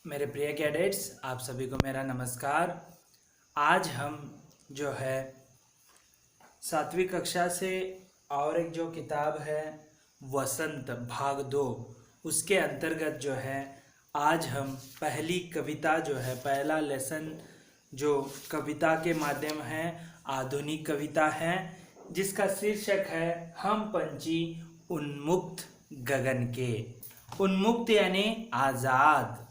मेरे प्रिय कैडेट्स, आप सभी को मेरा नमस्कार। आज हम जो है 7वीं कक्षा से और एक जो किताब है वसंत भाग 2, उसके अंतर्गत जो है आज हम पहली कविता जो है पहला लेसन जो कविता के माध्यम है आधुनिक कविता है, जिसका शीर्षक है हम पंछी उन्मुक्त गगन के। उन्मुक्त यानी आज़ाद,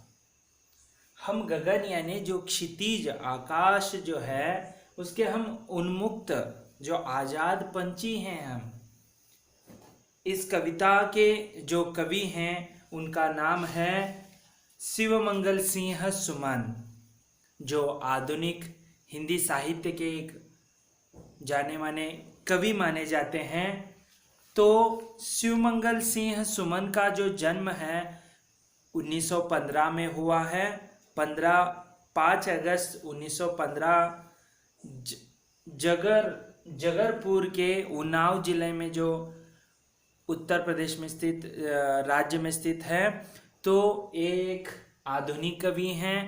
हम गगन यानी जो क्षितिज आकाश जो है उसके हम उन्मुक्त जो आज़ाद पंछी हैं। हम इस कविता के जो कवि हैं उनका नाम है शिवमंगल सिंह सुमन, जो आधुनिक हिंदी साहित्य के एक जाने माने कवि माने जाते हैं। तो शिवमंगल सिंह सुमन का जो जन्म है 1915 में हुआ है। 5 अगस्त 1915 जगरपुर के उन्नाव जिले में जो उत्तर प्रदेश में स्थित राज्य में स्थित है। तो एक आधुनिक कवि हैं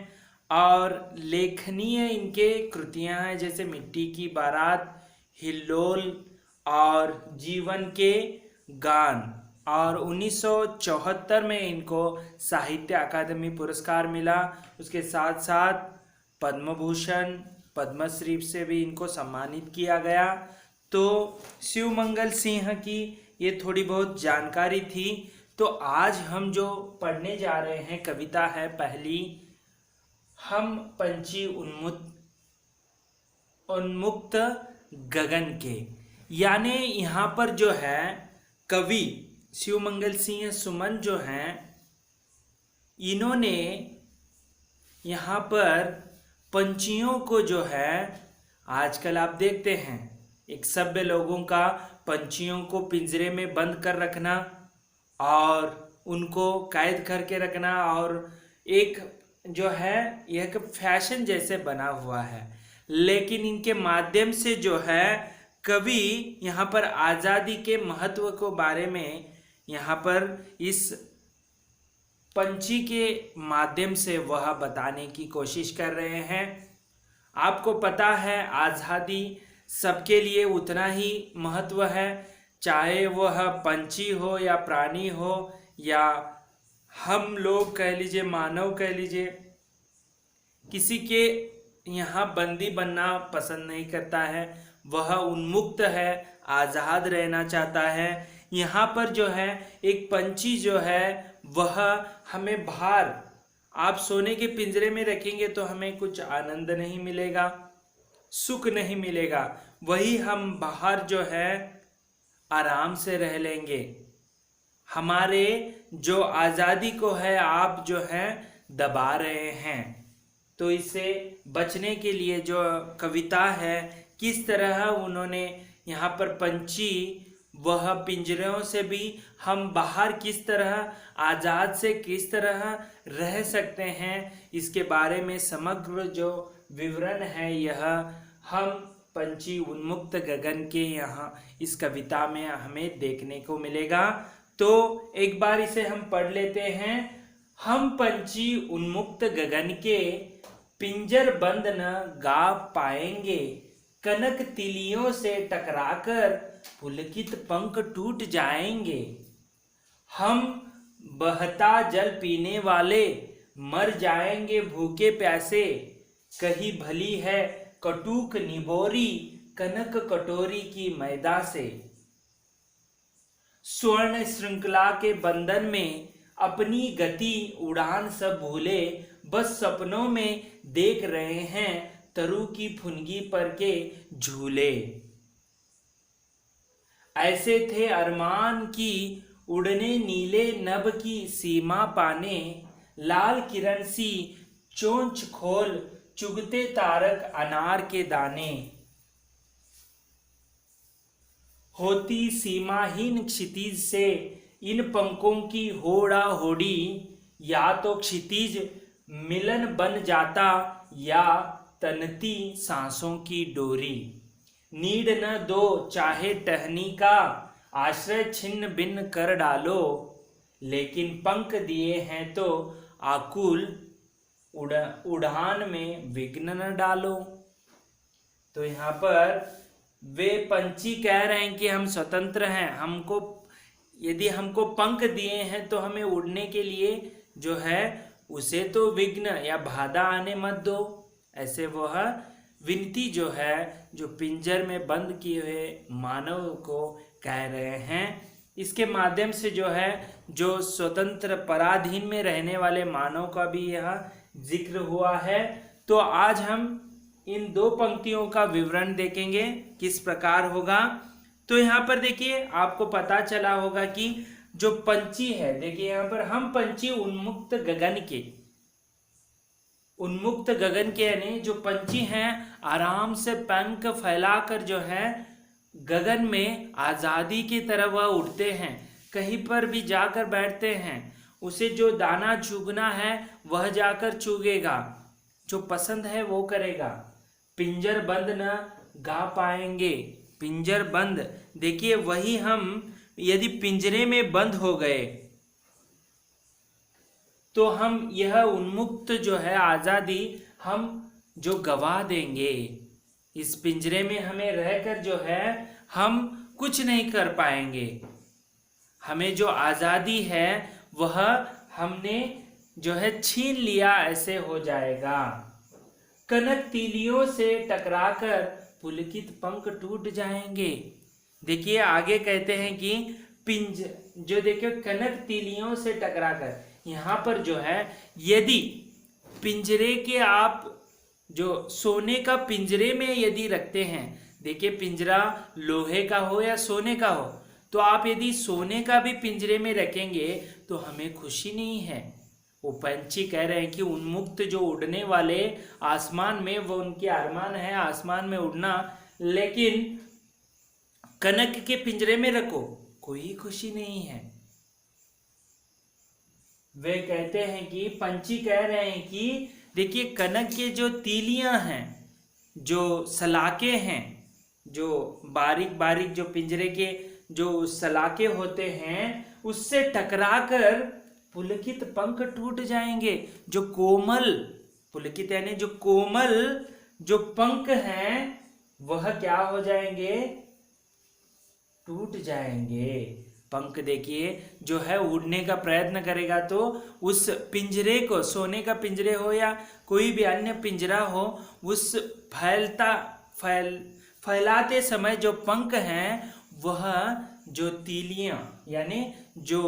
और लेखनीय इनके कृतियां हैं जैसे मिट्टी की बारात, हिल्लोल और जीवन के गान। और 1974 में इनको साहित्य अकादमी पुरस्कार मिला। उसके साथ साथ पद्म भूषण, पद्मश्री से भी इनको सम्मानित किया गया। तो शिवमंगल सिंह की ये थोड़ी बहुत जानकारी थी। तो आज हम जो पढ़ने जा रहे हैं कविता है पहली, हम पंछी उन्मुक्त गगन के। यानी यहाँ पर जो है कवि शिवमंगल सिंह सुमन जो हैं, इन्होंने यहाँ पर पंछियों को जो है आजकल आप देखते हैं एक सभ्य लोगों का पंछियों को पिंजरे में बंद कर रखना और उनको कैद करके रखना और एक जो है यह एक फैशन जैसे बना हुआ है। लेकिन इनके माध्यम से जो है कवि यहाँ पर आज़ादी के महत्व को बारे में यहाँ पर इस पंछी के माध्यम से वह बताने की कोशिश कर रहे हैं। आपको पता है आज़ादी सबके लिए उतना ही महत्व है, चाहे वह पंछी हो या प्राणी हो या हम लोग कह लीजिए, मानव कह लीजिए। किसी के यहाँ बंदी बनना पसंद नहीं करता है, वह उन्मुक्त है, आज़ाद रहना चाहता है। यहाँ पर जो है एक पंछी जो है वह हमें बाहर आप सोने के पिंजरे में रखेंगे तो हमें कुछ आनंद नहीं मिलेगा, सुख नहीं मिलेगा। वही हम बाहर जो है आराम से रह लेंगे। हमारे जो आज़ादी को है आप जो है दबा रहे हैं। तो इससे बचने के लिए जो कविता है किस तरह उन्होंने यहाँ पर पंछी वह पिंजरों से भी हम बाहर किस तरह आज़ाद से किस तरह रह सकते हैं, इसके बारे में समग्र जो विवरण है यह हम पंछी उन्मुक्त गगन के यहाँ इस कविता में हमें देखने को मिलेगा। तो एक बार इसे हम पढ़ लेते हैं। हम पंछी उन्मुक्त गगन के, पिंजर बंद न गा पाएंगे, कनक तिलियों से टकराकर पुलकित पंख टूट जाएंगे। हम बहता जल पीने वाले मर जाएंगे भूखे प्यासे, कहीं भली है कटुक निबोरी कनक कटोरी की मैदा से। स्वर्ण श्रृंखला के बंधन में अपनी गति उड़ान सब भूले, बस सपनों में देख रहे हैं तरु की फुनगी पर के झूले। ऐसे थे अरमान की उड़ने नीले नभ की सीमा पाने, लाल किरण सी चोंच खोल चुगते तारक अनार के दाने। होती सीमाहीन क्षितिज से इन पंखों की होड़ा होड़ी, या तो क्षितिज मिलन बन जाता या तनती सांसों की डोरी। नीड न दो चाहे टहनी का, आश्रय छिन्न भिन्न कर डालो, लेकिन पंख दिए हैं तो आकुल उड़ान में विघ्न न डालो। तो यहाँ पर वे पंछी कह रहे हैं कि हम स्वतंत्र हैं, यदि हमको पंख दिए हैं तो हमें उड़ने के लिए जो है उसे तो विघ्न या बाधा आने मत दो। ऐसे वह विनती जो है जो पिंजर में बंद किए हुए मानव को कह रहे हैं। इसके माध्यम से जो है जो स्वतंत्र पराधीन में रहने वाले मानव का भी यह जिक्र हुआ है। तो आज हम इन दो पंक्तियों का विवरण देखेंगे किस प्रकार होगा। तो यहाँ पर देखिए आपको पता चला होगा कि जो पंछी है, देखिए यहाँ पर हम पंछी उन्मुक्त गगन के यानी जो पंछी हैं आराम से पंख फैलाकर जो है गगन में आजादी की तरह वह उड़ते हैं, कहीं पर भी जाकर बैठते हैं। उसे जो दाना चुगना है वह जाकर चुगेगा, जो पसंद है वो करेगा। पिंजर बंद न गा पाएंगे, पिंजर बंद। देखिए वही हम यदि पिंजरे में बंद हो गए तो हम यह उन्मुक्त जो है आजादी हम जो गवा देंगे। इस पिंजरे में हमें रहकर जो है हम कुछ नहीं कर पाएंगे। हमें जो आजादी है वह हमने जो है छीन लिया, ऐसे हो जाएगा। कनक तीलियों से टकराकर पुलकित पंख टूट जाएंगे। देखिए आगे कहते हैं कि जो देखिए कनक तीलियों से टकराकर, यहाँ पर जो है यदि पिंजरे के आप जो सोने का पिंजरे में यदि रखते हैं, देखिए पिंजरा लोहे का हो या सोने का हो, तो आप यदि सोने का भी पिंजरे में रखेंगे तो हमें खुशी नहीं है। वो पंछी कह रहे हैं कि उन्मुक्त जो उड़ने वाले आसमान में, वो उनकी अरमान है आसमान में उड़ना, लेकिन कनक के पिंजरे में रखो कोई खुशी नहीं है। वे कहते हैं कि पंछी कह रहे हैं कि देखिए कनक के जो तीलियां हैं, जो सलाके हैं, जो बारीक बारीक जो पिंजरे के जो सलाके होते हैं उससे टकराकर पुलकित पंख टूट जाएंगे। जो कोमल, पुलकित यानी जो कोमल जो पंख हैं वह क्या हो जाएंगे, टूट जाएंगे। पंख देखिए जो है उड़ने का प्रयत्न करेगा तो उस पिंजरे को, सोने का पिंजरे हो या कोई भी अन्य पिंजरा हो, उस फैलाते समय जो पंख हैं वह जो तीलियां यानी जो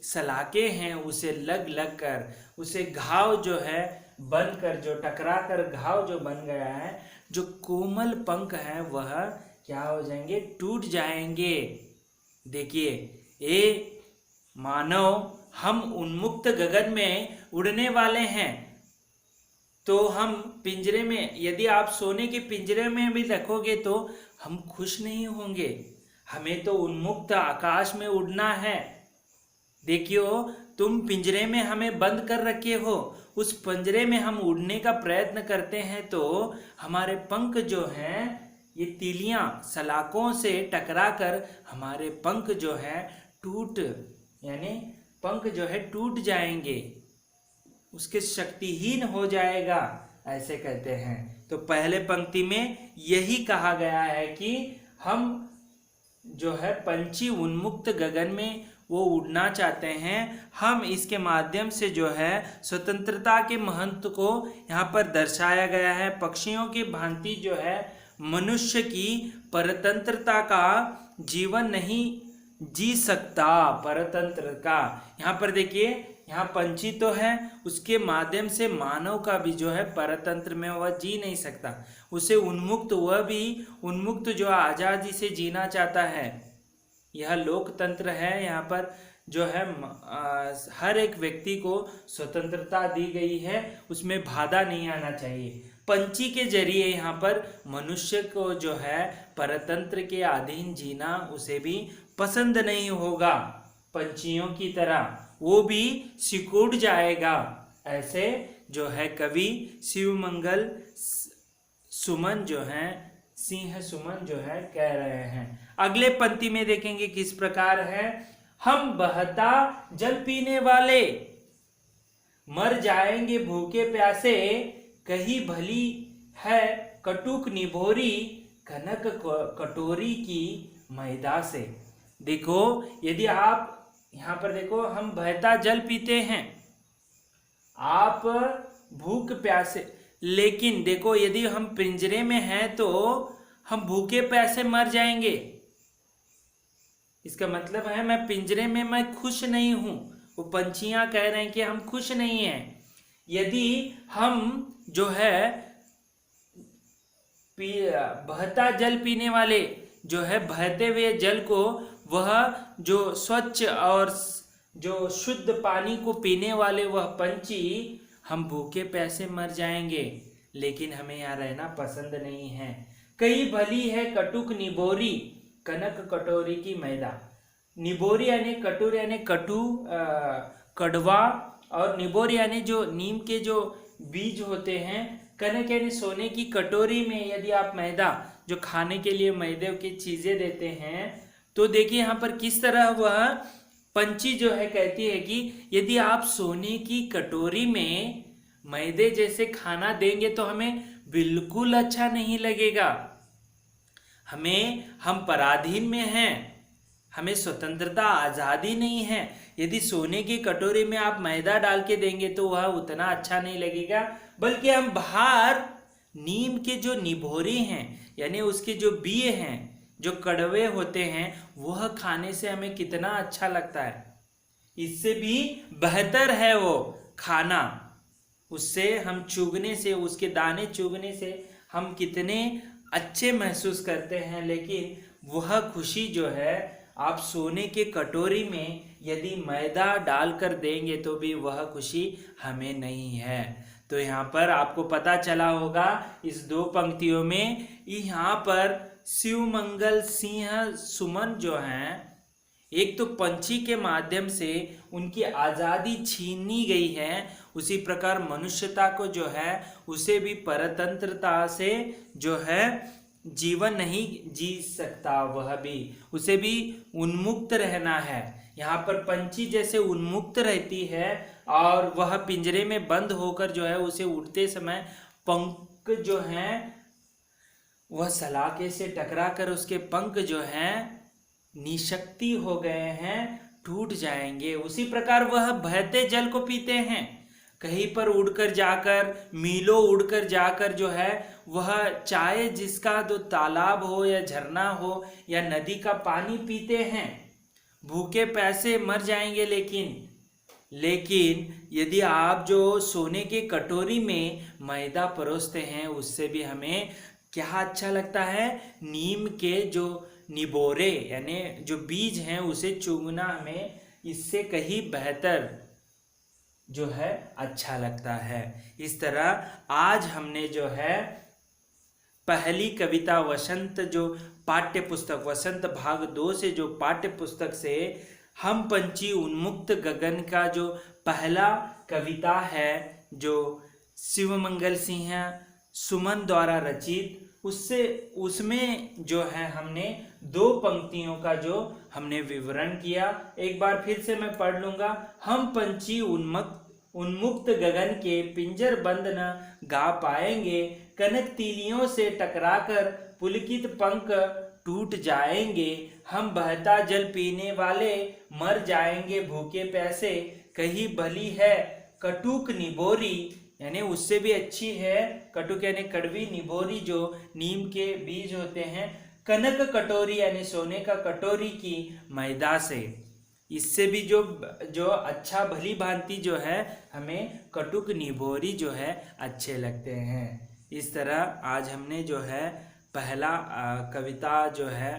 सलाके हैं उसे लग कर, उसे घाव जो है बन कर, जो टकरा कर घाव जो बन गया है, जो कोमल पंख हैं वह क्या हो जाएंगे, टूट जाएंगे। देखिए ए मानव, हम उन्मुक्त गगन में उड़ने वाले हैं, तो हम पिंजरे में, यदि आप सोने के पिंजरे में भी रखोगे तो हम खुश नहीं होंगे। हमें तो उन्मुक्त आकाश में उड़ना है। देखियो तुम पिंजरे में हमें बंद कर रखे हो, उस पिंजरे में हम उड़ने का प्रयत्न करते हैं तो हमारे पंख जो हैं ये तीलियां सलाकों से टकराकर हमारे पंख जो है पंख जो है टूट जाएंगे, उसके शक्तिहीन हो जाएगा, ऐसे कहते हैं। तो पहले पंक्ति में यही कहा गया है कि हम जो है पंछी उन्मुक्त गगन में वो उड़ना चाहते हैं। हम इसके माध्यम से जो है स्वतंत्रता के महत्व को यहाँ पर दर्शाया गया है। पक्षियों की भांति जो है मनुष्य की परतंत्रता का जीवन नहीं जी सकता, परतंत्र का। यहाँ पर देखिए यहाँ पंछी तो है, उसके माध्यम से मानव का भी जो है परतंत्र में वह जी नहीं सकता, उसे उन्मुक्त, वह भी उन्मुक्त जो आज़ादी से जीना चाहता है। यह लोकतंत्र है, यहाँ पर जो है हर एक व्यक्ति को स्वतंत्रता दी गई है, उसमें बाधा नहीं आना चाहिए। पंछी के जरिए यहाँ पर मनुष्य को जो है परतंत्र के अधीन जीना उसे भी पसंद नहीं होगा। पंछियों की तरह वो भी सिकुड़ जाएगा, ऐसे जो है कवि शिवमंगल सुमन जो है, सिंह सुमन जो है कह रहे हैं। अगले पंक्ति में देखेंगे किस प्रकार है। हम बहता जल पीने वाले, मर जाएंगे भूखे प्यासे, कही भली है कटुक निभोरी, कनक कटोरी की मैदा से। देखो, यदि आप यहाँ पर देखो, हम बहता जल पीते हैं, आप भूख प्यासे, लेकिन देखो यदि हम पिंजरे में हैं तो हम भूखे प्यासे मर जाएंगे। इसका मतलब है मैं पिंजरे में, मैं खुश नहीं हूं। वो पंछियां कह रहे हैं कि हम खुश नहीं हैं। यदि हम जो है बहता जल पीने वाले, जो है बहते हुए जल को, वह जो स्वच्छ और जो शुद्ध पानी को पीने वाले वह पंछी, हम भूखे प्यासे मर जाएंगे, लेकिन हमें यहाँ रहना पसंद नहीं है। कई भली है कटुक निबोरी, कनक कटोरी की मैदा। निबोरी यानी कटुर यानी कटु, कड़वा, और निबोरी यानी जो नीम के जो बीज होते हैं। कनक यानी सोने की कटोरी में यदि आप मैदा, जो खाने के लिए मैदे की चीजें देते हैं, तो देखिए यहाँ पर किस तरह वह पंछी जो है कहती है कि यदि आप सोने की कटोरी में मैदे जैसे खाना देंगे तो हमें बिल्कुल अच्छा नहीं लगेगा। हम पराधीन में हैं, हमें स्वतंत्रता आज़ादी नहीं है। यदि सोने की कटोरी में आप मैदा डाल के देंगे तो वह उतना अच्छा नहीं लगेगा, बल्कि हम बाहर नीम के जो निभोरी हैं, यानी उसके जो बीए हैं, जो कड़वे होते हैं, वह खाने से हमें कितना अच्छा लगता है। इससे भी बेहतर है वो खाना। उससे हम चुगने से, उसके दाने चुगने से हम कितने अच्छे महसूस करते हैं, लेकिन वह खुशी जो है आप सोने के कटोरी में यदि मैदा डालकर देंगे तो भी वह खुशी हमें नहीं है। तो यहाँ पर आपको पता चला होगा इस दो पंक्तियों में, यहाँ पर शिवमंगल सिंह सुमन जो हैं, एक तो पंछी के माध्यम से उनकी आज़ादी छीनी गई है, उसी प्रकार मनुष्यता को जो है उसे भी परतंत्रता से जो है जीवन नहीं जी सकता, वह भी, उसे भी उन्मुक्त रहना है। यहाँ पर पंछी जैसे उन्मुक्त रहती है और वह पिंजरे में बंद होकर जो है उसे उड़ते समय पंख जो हैं वह सलाखे से टकराकर उसके पंख जो हैं निशक्ति हो गए हैं, टूट जाएंगे। उसी प्रकार वह बहते जल को पीते हैं, कहीं पर उड़कर जाकर, मीलों उड़कर जाकर जो है वह, चाहे जिसका तो तालाब हो या झरना हो या नदी का पानी पीते हैं, भूखे प्यासे मर जाएंगे। लेकिन यदि आप जो सोने के कटोरी में मैदा परोसते हैं, उससे भी हमें क्या अच्छा लगता है, नीम के जो निबोरे यानी जो बीज हैं उसे चूमना हमें इससे कहीं बेहतर जो है अच्छा लगता है। इस तरह आज हमने जो है पहली कविता वसंत जो पाठ्य पुस्तक, वसंत भाग 2 से जो पाठ्य पुस्तक से हम पंछी उन्मुक्त गगन का जो पहला कविता है, जो शिवमंगल सिंह सुमन द्वारा रचित, उसमें जो है हमने 2 पंक्तियों का जो हमने विवरण किया। एक बार फिर से मैं पढ़ लूंगा। हम पंछी उन्मुक्त गगन के पिंजर बंद न गा पाएंगे, कनक तीलियों से टकराकर पुलकित पंख टूट जाएंगे। हम बहता जल पीने वाले मर जाएंगे भूखे प्यासे, कहीं भली है कटुक निबोरी, यानी उससे भी अच्छी है कटुक यानी कड़वी, निबोरी जो नीम के बीज होते हैं, कनक कटोरी यानी सोने का कटोरी की मैदा से। इससे भी जो अच्छा भली भांति जो है हमें कटुक निबोरी जो है अच्छे लगते हैं। इस तरह आज हमने जो है पहला कविता जो है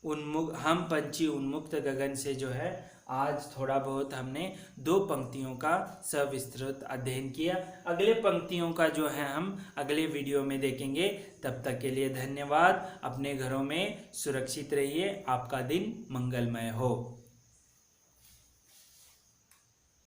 हम पंछी उन्मुक्त गगन से जो है आज थोड़ा बहुत हमने 2 पंक्तियों का सविस्तृत अध्ययन किया। अगले पंक्तियों का जो है हम अगले वीडियो में देखेंगे। तब तक के लिए धन्यवाद। अपने घरों में सुरक्षित रहिए। आपका दिन मंगलमय हो।